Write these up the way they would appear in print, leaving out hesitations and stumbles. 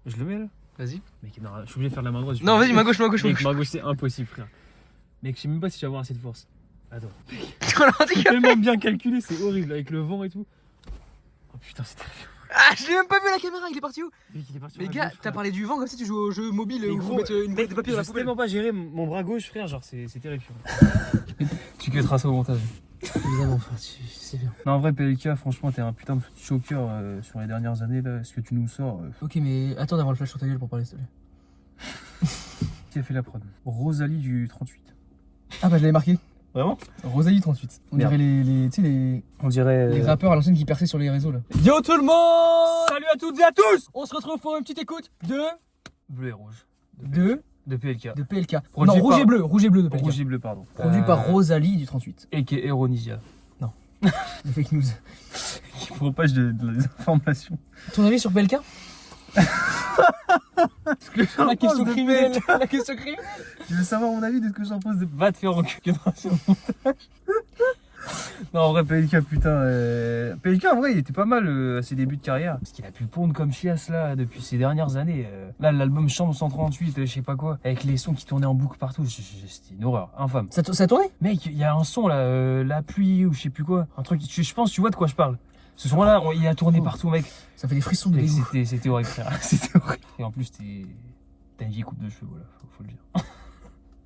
Je le mets là. Vas-y. Mec, non, je suis obligé de faire de la main droite. Non, vas-y, main gauche. Mec, main gauche, c'est impossible, frère. Mec, je sais même pas si je vais avoir assez de force. Attends. C'est tellement bien calculé, c'est horrible avec le vent et tout. Oh putain, c'est terrible. Ah, j'ai même pas vu la caméra, il est parti où? Mec, il est parti. Mais gars, t'as parlé du vent comme si tu joues au jeu mobile où faut mettre une boîte de papier dans la Je sais poubelle. tellement pas gérer mon bras gauche, frère, genre c'est terrifiant. Tu cutteras ça au montage. Évidemment, frère, c'est bien. Non, en vrai, PLK, franchement, t'es un putain de petit choker sur les dernières années, là. Ce que tu nous sors. Ok, mais attends d'avoir le flash sur ta gueule pour parler, s'il te plaît. Qui a fait la prod? Rosalie du 38. Ah bah je l'avais marqué. Vraiment? Rosalie 38. On Merde. dirait tu sais On dirait. les rappeurs à l'ancienne qui perçaient sur les réseaux là. Yo tout le monde! Salut à toutes et à tous! On se retrouve pour une petite écoute de Bleu et rouge. de PLK. PLK. Produit Non, rouge par- et bleu de PLK. Rouge et bleu, pardon. Produit par Rosalie du 38. Et qui est Eronisia. Les fake news. Qui propage des informations. Ton avis sur PLK? La question criminelle. La question criminelle. Tu veux savoir mon avis de ce que j'en pense de. Va te faire enculer sur le montage. Non, en vrai, PLK, putain. PLK, en vrai, il était pas mal à ses débuts de carrière. Parce qu'il a pu pondre comme chiasse là depuis ces dernières années. Là, l'album Chambre 138, je sais pas quoi, avec les sons qui tournaient en boucle partout. C'était une horreur, infâme. Ça a tourné? Mec, il y a un son là, la pluie ou je sais plus quoi. Un truc, je pense, tu vois de quoi je parle. Ce son-là, il a tourné partout, mec. Ça fait des frissons de Mec, dégoût. c'était horrible, frère. C'était horrible. Et en plus, t'as une vieille coupe de cheveux, voilà, faut le dire.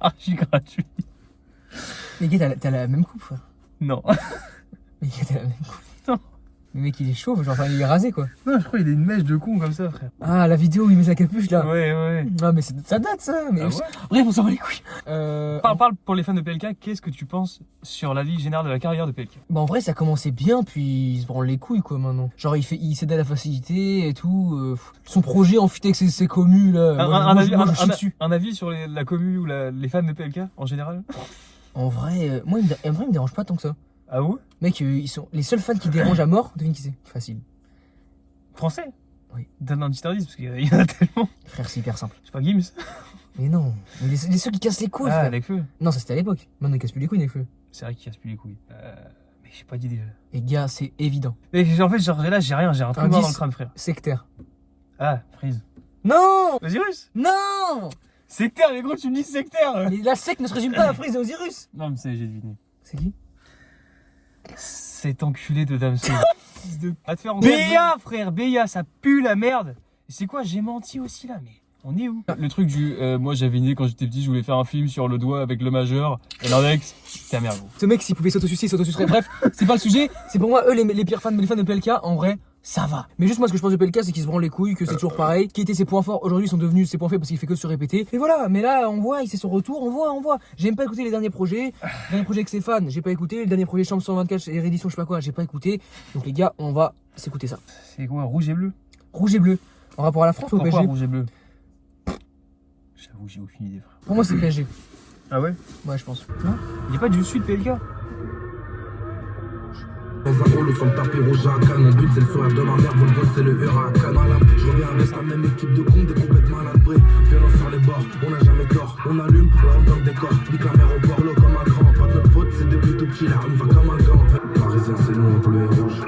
Archi gratuit. Mais gars, t'as la même coupe, frère. Non. Mais gars, t'as la même coupe. Non. Mais mec, il est chauve, genre, enfin, il est rasé quoi. Non, je crois qu'il a une mèche de con comme ça, frère. Ah, la vidéo où il met sa capuche là. Ouais. Ah, mais ça date ça. Mais Ah ouais. bref, on s'en va les couilles. Parle pour les fans de PLK, qu'est-ce que tu penses sur la vie générale de la carrière de PLK? Bah en vrai ça commençait bien puis il se branle les couilles quoi maintenant. Genre il cède à la facilité et tout. Son projet en fit avec ses commus là. Moi, je chie dessus. Un avis sur la commu ou les fans de PLK en général? En vrai, moi il me dérange pas tant que ça. Ah ouais? Mec, ils sont les seuls fans qui dérangent à mort, devine qui c'est. Facile. Français? Oui. Donne un petit indice parce qu'il y en a tellement. Frère, c'est hyper simple. Je sais pas, Gims? Mais non, mais les seuls qui cassent les couilles. Ah, frère. avec feu. Non, ça c'était à l'époque. Maintenant ils cassent plus les couilles avec feu. C'est vrai qu'il casse plus les couilles. Mais j'ai pas d'idée. Et gars, c'est évident. Mais en fait, genre là, j'ai rien, j'ai un truc noir dans le crâne, frère. Sectaire. Ah, Freeze. Non! Osiris? Non! Sectaire, mais gros, tu me dis sectaire! Mais la secte ne se résume pas à Freeze et Osiris. Non, mais j'ai deviné. C'est qui? Cet enculé de Damso. Va te faire Béa, frère, Béa, ça pue la merde. Et c'est quoi, j'ai menti aussi là, mais on est où? Le truc du. Moi, j'avais une idée quand j'étais petit, je voulais faire un film sur le doigt avec le majeur. Et l'index, ta merde, gros. Ce mec, s'il pouvait s'autosuicider, il s'autosuiciderait. Bref, c'est pas le sujet. C'est pour moi, eux, les pires fans, les fans de PLK, en vrai, ça va. Mais juste moi, ce que je pense de PLK, c'est qu'ils se branlent les couilles, que c'est toujours pareil. Qui étaient ses points forts, aujourd'hui, ils sont devenus ses points faibles parce qu'il fait que se répéter. Et voilà, mais là, on voit, il c'est son retour, on voit. J'aime pas écouter les derniers projets. Le dernier projet avec ses fans, j'ai pas écouté. Le dernier projet Chambre 124 et réédition, je sais pas quoi, j'ai pas écouté. Donc les gars, on va s'écouter ça. C'est quoi, rouge et bleu? Rouge et bleu. En rapport à la France ou au Pourquoi PSG? rouge et bleu? J'avoue, j'ai aucune idée, frère. Pour moi, c'est PSG. Ah ouais? Ouais, je pense. Il est pas du sud, PLK? Dans un rôle sur le tapis rouge à Cannes, mon but c'est le sourire de ma mère, Volvo c'est le huracan à l'âme. Je reviens avec la même équipe de cons, des complètement malades, violence sur les bords, on n'a jamais tort, on allume, on rentre dans le décor, nique la mer au bord, l'eau comme un grand, pas de notre faute, c'est depuis tout petit, là on va comme un gant. Parisien c'est nous en bleu et rouge,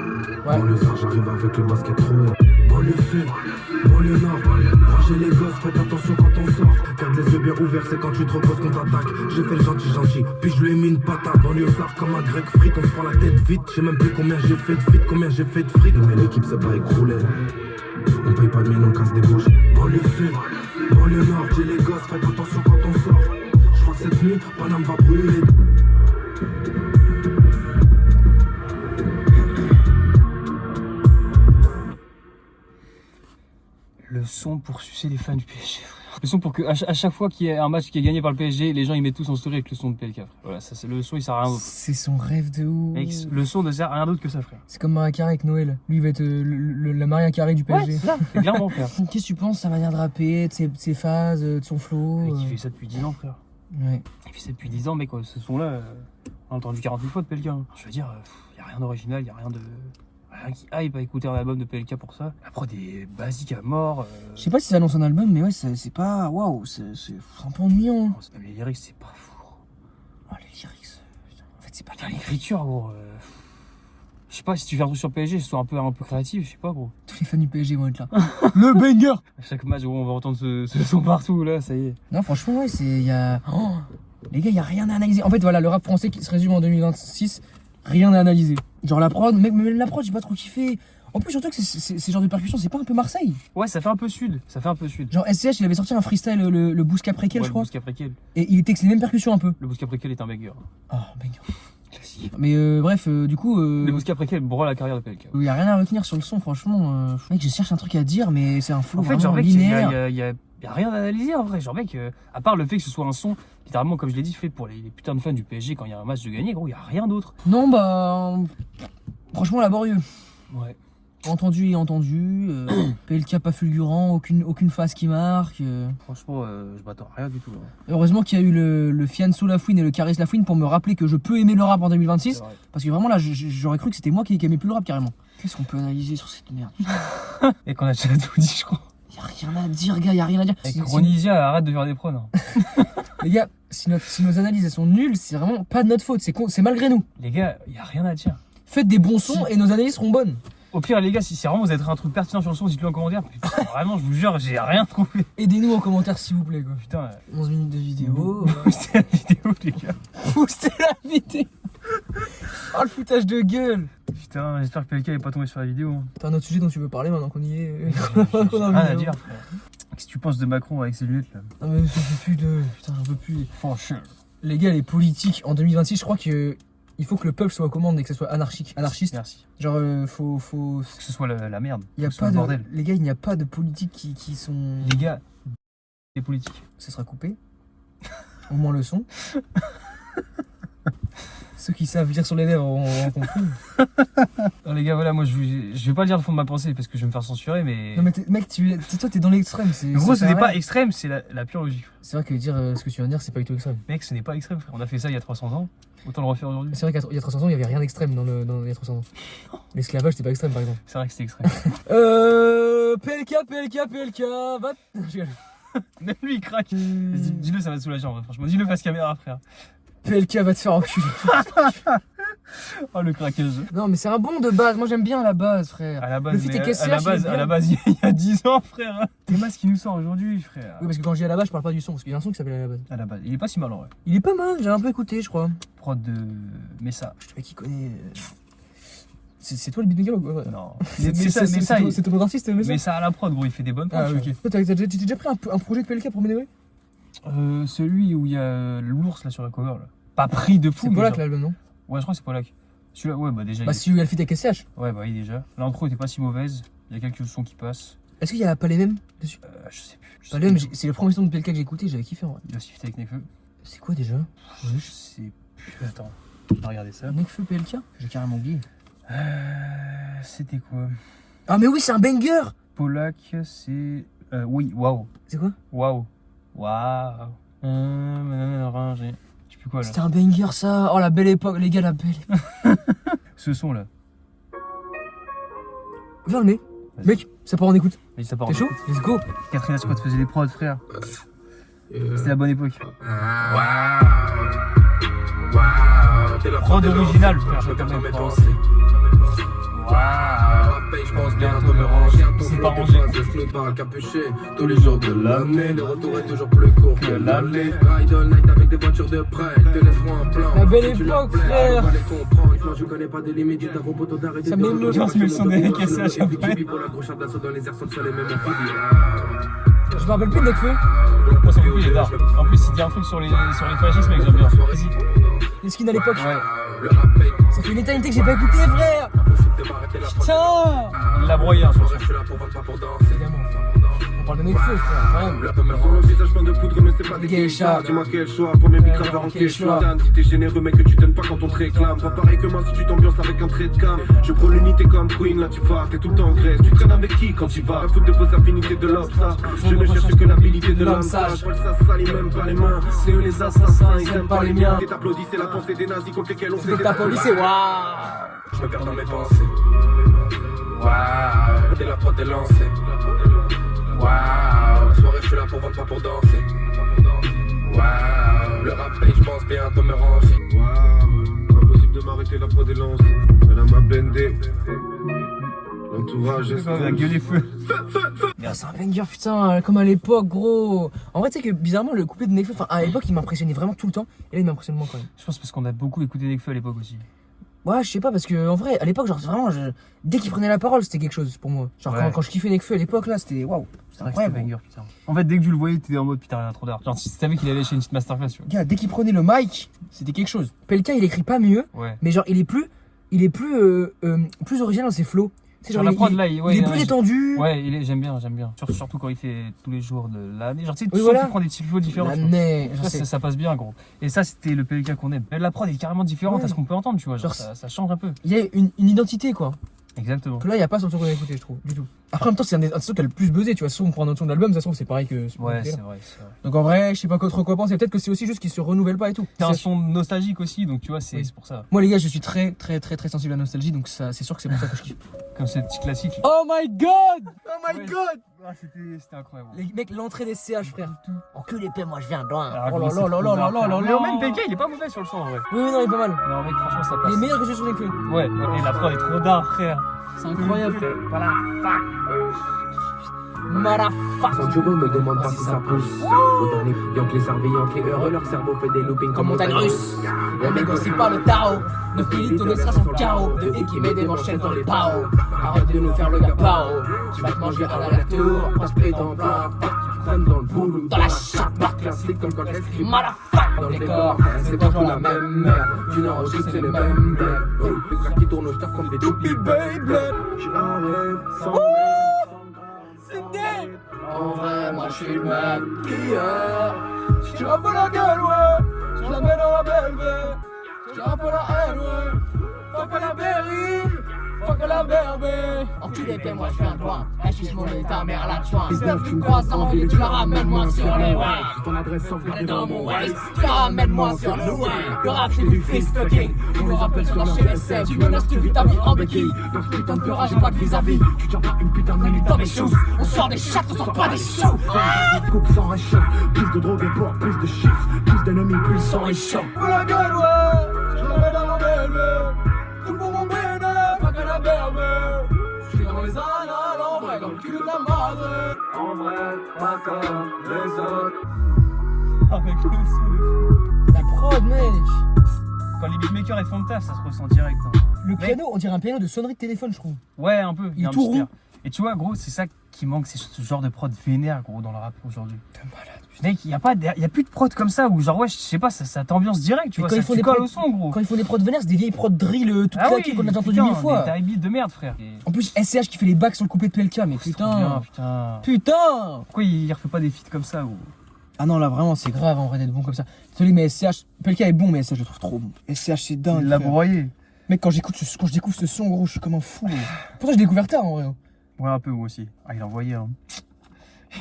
Ouais. banlieue sard, j'arrive avec le basket troué. Banlieue sud, banlieue nord, rangez les gosses, faites attention quand on sort. Garde les yeux bien ouverts, c'est quand tu te reposes qu'on t'attaque. J'ai fait le gentil, puis je lui ai mis une patate. Banlieue sard comme un grec frite, on se prend la tête vite. Je sais même plus combien j'ai fait de fit, combien j'ai fait de fric. Mais l'équipe s'est pas écroulée, on paye pas de mine, on casse des bouches. Banlieue sud, banlieue nord, j'ai les gosses, faites attention quand on sort. Je crois que cette nuit, Paname va brûler. Le son pour sucer les fans du PSG, frère. Le son pour que à chaque fois qu'il y a un match qui est gagné par le PSG, les gens ils mettent tous en story avec le son de PLK, frère. Voilà, ça c'est le son, il sert à rien d'autre. C'est son rêve de ouf. Mec, le son ne sert à rien d'autre que ça, frère. C'est comme Maria Carré avec Noël. Lui, il va être la Maria Carré du PSG. c'est ça, c'est clairement, frère. Qu'est-ce que tu penses de sa manière de rapper, de ses phases, de son flow? Mec, il fait ça depuis 10 ans, frère. Ouais. Il fait ça depuis 10 ans, mec, ce son-là, on l'a entendu 40 000 fois de PLK. Hein. Je veux dire, y a rien d'original, y a rien qui hype à écouter un album de PLK pour ça. La prod est basique à mort. Je sais pas si ça annonce un album, mais ouais, c'est pas. Waouh, c'est un peu ennuyant. Les lyrics, c'est pas fou. Oh, les lyrics. Putain, en fait, c'est pas Putain, l'écriture, gros. Je sais pas, si tu fais un truc sur PSG, sois un peu créatif, je sais pas, gros. Tous les fans du PSG vont être là. Le banger. À chaque match, gros, on va entendre ce son partout, là, ça y est. Non, franchement, ouais, y a... Oh, les gars, y a rien à analyser. En fait, voilà, le rap français qui se résume en 2026, rien à analyser. Genre la prod, mec, même la prod, j'ai pas trop kiffé. En plus, surtout que ces genres de percussions, c'est pas un peu Marseille? Ouais, ça fait un peu sud, Genre SCH, il avait sorti un freestyle, le Bousca Préquel, ouais, je crois. Le Bousca Préquel. Et il était avec les mêmes percussions un peu. Le Bousca Préquel est un banger. Oh, banger. Mais bref, du coup. Le Bousca Préquel broie la carrière de PLK. Il y a rien à retenir sur le son, franchement. Mec, je cherche un truc à dire, mais c'est un flow En fait, vraiment genre, mec, linéaire. y a rien à analyser en vrai. Genre, mec, à part le fait que ce soit un son, littéralement, comme je l'ai dit, fait pour les putains de fans du PSG quand il y a un match de gagner, gros, y a rien d'autre. Non, bah. Franchement, laborieux. Ouais. Entendu et entendu. PLK pas fulgurant, aucune phase qui marque. Franchement, je m'attends à rien du tout. Hein. Heureusement qu'il y a eu le Fianso Lafouine et le Caris Lafouine pour me rappeler que je peux aimer le rap en 2026. Parce que vraiment là, j'aurais cru que c'était moi qui aimais plus le rap carrément. Qu'est-ce qu'on peut analyser sur cette merde? Et qu'on a déjà tout dit, je crois. Y'a rien à dire, gars, y'a rien à dire. Avec Ronisia, arrête de faire des prods. Hein. Les gars, si nos analyses elles sont nulles, c'est vraiment pas de notre faute, c'est malgré nous. Les gars, y a rien à dire. Faites des bons sons et nos analyses seront bonnes. Au pire, les gars, si vraiment vous avez un truc pertinent sur le son, dites-le en commentaire. Putain, vraiment, je vous jure, j'ai rien trouvé. Aidez-nous en commentaire s'il vous plaît, quoi. Putain, 11 minutes de vidéo. boostez la vidéo, les gars. Boostez la vidéo. Oh, le foutage de gueule. Putain, j'espère que PLK n'est pas tombé sur la vidéo. T'as un autre sujet dont tu veux parler maintenant qu'on y est. J'ai rien à dire, frère. Qu'est-ce que tu penses de Macron avec ses lunettes là? Ah, mais j'en peux plus de. Putain, j'en peux plus. Franchement. Les gars, les politiques en 2026, je crois que. Il faut que le peuple soit aux commandes et que ce soit anarchiste. Merci. Genre, faut. Que ce soit la merde. Il y a que ce soit pas le de. bordel. Les gars, il n'y a pas de politiques qui sont. Les gars, les politiques. Ça sera coupé. Au moins le son. Ceux qui savent lire sur les lèvres auront compris. Non, les gars, voilà, moi je vais pas dire le fond de ma pensée parce que je vais me faire censurer, mais. Non, mais mec, toi, t'es dans l'extrême. Gros, ce n'est pas extrême, c'est la pure logique. C'est vrai que dire ce que tu viens de dire, c'est pas du tout extrême. Mec, ce n'est pas extrême, frère. On a fait ça il y a 300 ans. Autant le refaire aujourd'hui. C'est vrai qu'il y a 300 ans, il y avait rien d'extrême dans il y a 300 ans. L'esclavage, c'était pas extrême, par exemple. C'est vrai que c'était extrême. PLK, va. Je rigole. Même lui, il craque. Dis-le, ça va te soulager en vrai. Franchement, dis-le face caméra, frère. PLK va te faire enculer. Oh, le craquage. Non, mais c'est un bon de base. Moi, j'aime bien à la base, frère. À la base, le feat mais est à la base, il y a 10 ans, frère. T'es masque qui nous sort aujourd'hui, frère. Oui, parce que quand je dis à la base, je parle pas du son. Parce qu'il y a un son qui s'appelle à la base. À la base, il est pas si mal en vrai. Il est pas mal, j'ai un peu écouté, je crois. Prod de Messa. Je sais pas qui connaît. C'est toi le beatmaker ou quoi? Non. C'est ton artiste, Messa? Messa à la prod, gros, il fait des bonnes prods. Ah, ok. Toi, tu t'es déjà pris un projet de PLK pour m'énerver? Celui où il y a l'ours là sur la cover là. Pas pris de fou. C'est Polak l'album, non? Ouais, je crois que c'est Polak. Celui-là, ouais, bah déjà. Bah, si il y a le feat avec SCH. Ouais, bah oui, déjà. L'intro était pas si mauvaise. Il y a quelques sons qui passent. Est-ce qu'il y a pas les mêmes dessus? Je sais plus. Pas les mêmes, c'est le premier son de PLK que j'ai écouté, j'avais kiffé en vrai. Il y a aussi fait avec Nekfeu. C'est quoi déjà? Je sais plus. Attends, on va regarder ça. Nekfeu PLK? J'ai carrément oublié. C'était quoi? Ah, mais oui, c'est un banger! Polak, c'est. Oui, waouh. C'est quoi? Waouh. Waouh. Je sais plus quoi là. C'était un banger ça! Oh, la belle époque, les gars, la belle époque. Ce son là. Viens le nez. Mec, ça part en écoute. Mais ça part. T'es chaud? Let's go! Catherine Squad faisait les prods, frère. C'était la bonne époque. Prod original, frère. Je quand même pas. Je pense bientôt me ranger. C'est pas rangé. Tous les jours de l'année, le retour est toujours plus court que l'aller. Ride all night avec des voitures de prêt, te laisseront un plan. La belle époque, frère! Je connais pas de limite, dis ta poteau d'arrêter. Ça m'émeut. Je me le son d'Eric SCH après. Pour la grosse d'assaut dans les airs sans les mêmes Je me rappelle plus de Nekfeu. Moi, ça me couille, les dards. En plus, il dit un truc sur les fascistes, mec, j'aime bien. Vas-y. Les skins à l'époque. Ouais. Ça fait une éternité que j'ai pas écouté, frère! Putain! Il l'a broyé, hein, sur ce. Évidemment, on parle de Nekfeu, frère, quand même. Sur le visage plein de poudre, mais c'est pas des Geisha. Dis-moi quel choix, pour mes bicraveurs en quechua. Si t'es généreux, mec, que tu donnes pas quand on te réclame. Pas pareil que moi si tu t'ambiances avec un trait de cam. Je prends l'unité comme Queen, là tu vas, t'es tout le temps en Grèce. Tu traînes avec qui quand tu vas? Foutre de vos affinités de l'homme, ça. Je ne cherche que l'habilité de l'homme sage. Paul ça salit même pas les mains. C'est eux les assassins, ils aiment pas les miens. Et t'applaudis, c'est la pensée des nazis contre lesquels on C'est que ta police, c'est waouh! Je me perds dans mes pensées. Waouh, t'es la prod est lancée. Waouh, la soirée je suis là pour vendre, pas pour danser. Waouh, le rap paye, je pense bientôt me ranger. Waouh, impossible de m'arrêter, la prod est lancée. Elle a ma blindé. L'entourage est On a gueulé feu. Ah, c'est un banger, putain, comme à l'époque, gros. En vrai, tu sais que bizarrement, le couplet de Nekfeu, enfin, à l'époque, il m'impressionnait vraiment tout le temps. Et là, il m'impressionne moins quand même. Je pense parce qu'on a beaucoup écouté Nekfeu à l'époque aussi. Ouais, je sais pas, parce que en vrai, à l'époque, genre, vraiment, dès qu'il prenait la parole, c'était quelque chose pour moi. Genre, Ouais. quand je kiffais Nekfeu à l'époque, là, c'était waouh. C'était C'est vrai que c'était incroyable. banger, putain. En fait, dès que tu le voyais, t'étais en mode putain, rien trop d'art. Genre, si tu savais qu'il allait chez une petite masterclass, tu Gars, dès qu'il prenait le mic, c'était quelque chose. Pelka, il écrit pas mieux, vois. Ouais. mais genre, il est plus original dans ses flows. Tu sais, Sur genre, la prod, là, il il est plus détendu. Ouais, j'aime bien. Surtout quand il fait tous les jours de l'année. Genre, tu sais, Oui, tu voilà. sens qu'il prend des petits flows différents. tu vois. L'année, je Ça, sais. ça passe bien, gros. Et ça, c'était le PLK qu'on aime. Mais la prod est carrément différente Ouais. à ce qu'on peut entendre, tu vois. Genre, Genre, ça change un peu. Il y a une identité, quoi. Exactement. Que là, il n'y a pas sur le son qu'on a écouté, je trouve, du tout. Après, en même temps, c'est un des sons qui a le plus buzzé, tu vois. Si on prend un autre son de l'album, ça se trouve, c'est pareil que. Ouais, que c'est là. vrai. Donc en vrai, je sais pas quoi trop quoi penser. Peut-être que c'est aussi juste qu'il se renouvelle pas et tout. C'est un son nostalgique aussi, donc tu vois, c'est Oui. c'est pour ça. Moi, les gars, je suis très sensible à la nostalgie, donc ça, c'est sûr que c'est pour ça que je kiffe. Comme ce petit classique. Oh my god! Oh my Ouais. god! Ah, c'était incroyable. Les mecs, l'entrée des CH, frère. En cul l'épée, moi je viens loin. Ah, Oh gros, là c'est là là trop là là dark, là là Mais là. même PLK, il est pas mauvais sur le son en vrai. Oui, non, il est pas mal. Non, mec, franchement, ça Il passe. est meilleur que celui sur les feux. Ouais, et la prod est trop dark, frère. C'est incroyable. Voilà, fuck. Motherfuck. Son job me demande pas si ça pousse. Au dernier, y'a que les surveillants qui heureux, leur cerveau fait des loopings Comme montagne russe. On négocie pas le tarot. 9 millilitres de stress en carreau. De et qui met des manchettes dans les paos. Arrête de nous faire le gapao. Tu vas te manger à la tour. Prospect dans plein. Prennent dans le boulot. Dans la chatte. Marque classique comme quand j'écris Motherfuck. dans le décor. C'est toujours la même merde. Tu n'enregistres c'est les mêmes mères. Les gars qui tournent au stade comme des toupies, baby. J'arrête sans En vrai, moi je suis le mec hier. J'ai un peu la gueule, ouais. Je la mets dans la belve. J'ai un peu la haine, ouais. Fuck la berry. Fuck la berbe. Enculé, paie-moi, je viens de loin. Affiche mon et ta mère à la jointe. 19, tu me croises en ville et tu la ramènes moi sur les ouais. ton adresse sauvegardée Dans mon waist, tu la ramènes moi sur le ouais. Le rap c'est du fist fucking. On me rappelle sur la chaîne SF. Tu menaces, tu vis ta vie en béquille. Dans ce putain de peur, j'ai pas de vis-à-vis. Tu tiens pas une putain de limite Dans mes shoes, on sort des chattes, on sort pas des choux. de coupe sans rachat. Plus de drogue et pour plus de chiffres. Plus d'ennemis, plus Son sans est chaud. Pour la gueule, ouais. Je la mets dans mon belve. Tout pour mon béné, fuck la berbe. J'suis dans les annales, en vrai, dans le cul de ta madre. En vrai, pas comme les autres. Avec le son. La prod, mec. Quand les beatmakers ils font le taf, ça se ressent direct. Hein. Le piano, on dirait un piano de sonnerie de téléphone, je trouve. Ouais, un peu. Il y a est un tout petit air. rond. Et tu vois, gros, c'est ça qui manque, c'est ce genre de prod vénère, gros, dans le rap aujourd'hui. T'es malade. Mec, y a plus de prod comme ça où, genre, ouais, je sais pas, ça t'ambiance direct, tu Mais vois, quand ça ils font tu des colles prods- au son, gros. Quand ils font des prods vénères, c'est des vieilles prods drill toutes claquées qu'on a déjà entendu putain, mille fois. Des beats de merde, frère. Et- En plus, SCH qui fait les bacs sur le couplet de PLK, mais C'est trop bien, putain. putain. Putain. Pourquoi il refait pas des feats comme ça ou... Ah non, là vraiment, c'est grave en vrai d'être bon comme ça. Désolé, mais SCH, PLK est bon, mais SCH, je le trouve trop bon. SCH, c'est dingue. Il l'a frère. broyé. Mec, quand je découvre ce son, gros, je suis comme un fou. Gros. Pourtant, j'ai découvert tard en vrai. Ouais, un peu, moi aussi. Ah, il a envoyé, hein.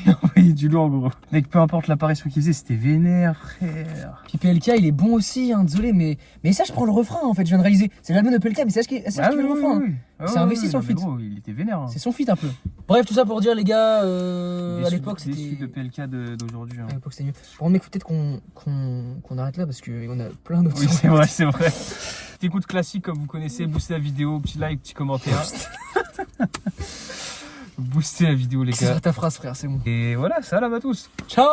Il a envoyé du lourd, gros. Mec, peu importe l'apparition qu'il faisait, c'était vénère, frère. Puis PLK, il est bon aussi, hein, désolé, mais ça, je prends le refrain en fait, je viens de réaliser. C'est l'album de PLK, mais c'est SCH qui fait le refrain. hein. C'est investi sur le feat. Gros, il était vénère. Hein. C'est son feat un peu. Bref, tout ça pour dire, les gars, à l'époque, Déçu c'était. de PLK d'aujourd'hui. Hein. À l'époque, c'était mieux. Bon, mec, peut-être qu'on arrête là parce qu'on a plein d'autres Oui, sons. c'est vrai, c'est vrai. T'écoutes classique comme vous connaissez, boostez la vidéo, petit like, petit commentaire. Boostez la vidéo, les C'est gars. sur ta phrase, frère, c'est bon. Et voilà, salam à tous. Ciao!